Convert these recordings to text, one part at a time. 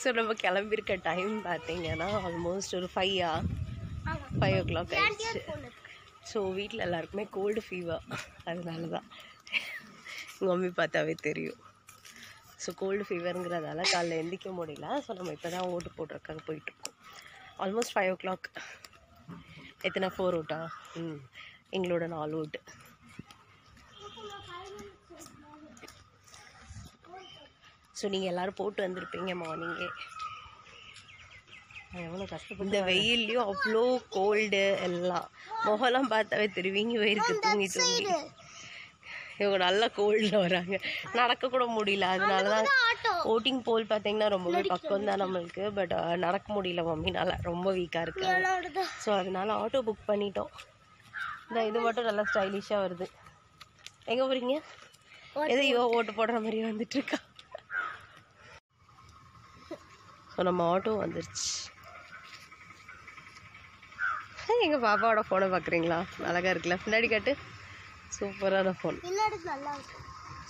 So நம்ம கிளம்பியிருக்க time பார்த்தீங்கன்னா almost ஒரு 5 o'clock ஆயிடுச்சு. ஸோ வீட்டில் எல்லாருக்குமே கோல்டு ஃபீவர், அதனால தான் எங்கள் மம்மி பார்த்தாவே தெரியும். ஸோ கோல்டு ஃபீவருங்கிறதால காலைல எந்திரிக்க முடியல. ஸோ நம்ம இப்போ தான் ஓட்டு போடுறதுக்காக போயிட்டுருக்கோம். Almost 5 o'clock. எத்தனை 4 ஓட்டா? எங்களோட 4 ஓட்டு. ஸோ நீங்கள் எல்லோரும் போட்டு வந்திருப்பீங்க மார்னிங்கே. எவ்வளோ கஷ்டப்பட்டு இந்த வெயில்லையும் அவ்வளோ கோல்டு, எல்லாம் முகம்லாம் பார்த்தாவே தெரிவிங்க போயிருக்கு தூங்கி தூங்கி. இவங்க நல்லா கோல்டில் வராங்க, நடக்கக்கூட முடியல. அதனால தான் ஓட்டிங் போல் பார்த்தீங்கன்னா ரொம்பவே பக்கம் தான் நம்மளுக்கு. பட் நடக்க முடியல மம்மினால, ரொம்ப வீக்காக இருக்கு. ஸோ அதனால ஆட்டோ புக் பண்ணிட்டோம். இந்த இது மட்டும் நல்லா ஸ்டைலிஷாக வருது. எங்கே போகிறீங்க? எதோ இவ ஓட்டு போடுற மாதிரி வந்துட்டுருக்கா. ஸோ நம்ம ஆட்டோ வந்துருச்சு. எங்கள் பாப்பாவோட ஃபோனை பார்க்குறீங்களா? அழகாக இருக்குல்ல, பின்னாடி காட்டு. சூப்பரான ஃபோன்.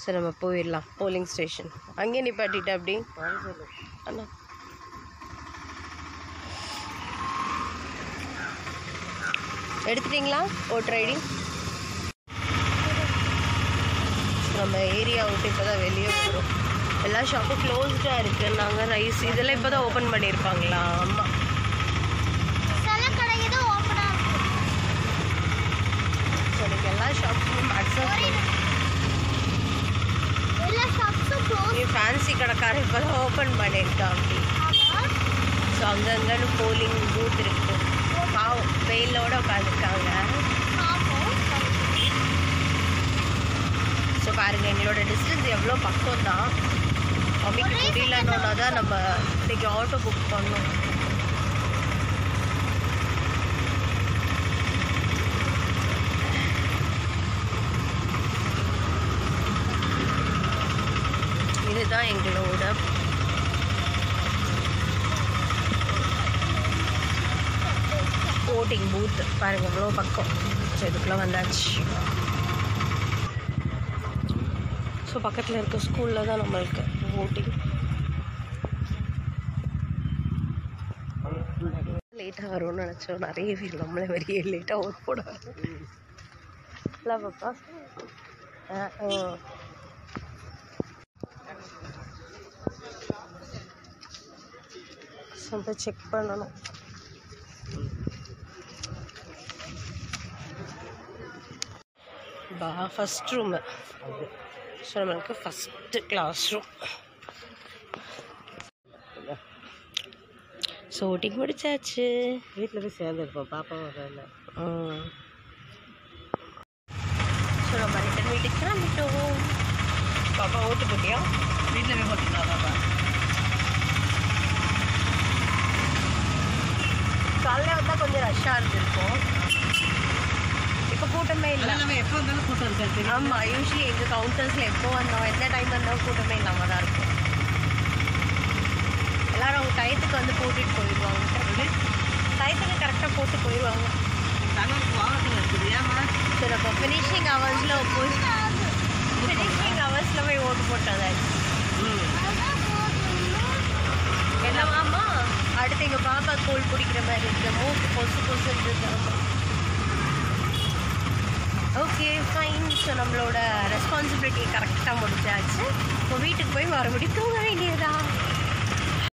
சரி நம்ம போயிடலாம் போலிங் ஸ்டேஷன். அங்கேயே நிப்பாட்டிட்டா அப்படி அண்ணா. எடுத்துட்டிங்களா ஓட்டர் ஐடி? நம்ம ஏரியா விட்டு இப்போ தான் வெளியே போகிறோம். எல்லா ஷாப்பும் க்ளோஸ்டாக இருக்குது. நாங்கள் ரைஸ் இதெல்லாம் இப்போ தான் ஓப்பன் பண்ணியிருப்பாங்களா? ஆமாம், ஸோ நீங்கள் எல்லா ஷாப்பும் மேக்ஸிமம் ஃபேன்சி கடைக்காரன் இப்போ தான் ஓப்பன் பண்ணியிருக்கா அப்படி. ஸோ அங்கங்கன்னு போலிங் பூத் இருக்குது. பாவம் வெயிலோடு உட்காந்துருக்காங்க. ஸோ பாருங்கள் எங்களோட டிஸ்டன்ஸ் எவ்வளோ பக்கம் தான். மம்மிக்கு முடியலன்னா தான் நம்ம இன்றைக்கி ஆட்டோ புக் பண்ணோம். இதுதான் எங்களோட ஓட்டிங் பூத். பாருங்கள் எவ்வளோ பக்கம். ஸோ இதுக்குள்ளே வந்தாச்சு. ஸோ பக்கத்தில் இருக்க ஸ்கூலில் தான் நம்மளுக்கு ஓட்டிங். லேட்டாக வரும்னு நினச்சோம். நிறைய பேர் நம்மளே வரையே லேட்டாக ஓட் போடுவாங்க. இல்லை பாப்பா? ஸோ செக் பண்ணணும். First room. ஸோ நம்மளுக்கு first class room. So voting முடிச்சாச்சு. வீட்டில் போய் சேர்ந்துருப்போம் பாப்பாவும் வரல. ஸோ நம்ம ரிட்டன் வீட்டுக்கு கிளம்பிட்டோம். பாப்பா ஓட்டு போட்டியா? வீட்டில் போய் போட்டுக்கலாம் பாப்பா. காலையில் வந்தால் கொஞ்சம் ரஷ்ஷாக இருந்திருக்கும். இப்போ கூட்டமே இல்லை. எப்போ வந்தாலும் கூட்டம் இருக்காது. ஆமாம், யூஸ்வலி எங்கள் கவுண்டர்ஸில் எப்போ வந்தோம் எந்த டைம் வந்தாலும் கூட்டமே இல்லாமல் தான் இருக்கும். எல்லோரும் அவங்க டயத்துக்கு வந்து போட்டுட்டு போயிடுவாங்க. டயத்துக்கு கரெக்டாக போட்டு போயிடுவாங்க. சரி அப்போ ஃபினிஷிங் ஹவர்ஸில் போய் ஓட்டு போட்டதாச்சு. என்னவாமா அடுத்து எங்கள் பாப்பா கோல் பிடிக்கிற மாதிரி இருக்கு. மூக்கு பொசு பொசுன்னு. Okay fine. ஸோ நம்மளோட ரெஸ்பான்சிபிலிட்டி கரெக்டாக முடிச்சாச்சு. இப்போ வீட்டுக்கு போய் மறுபடியும் தூங்க வேண்டியதா.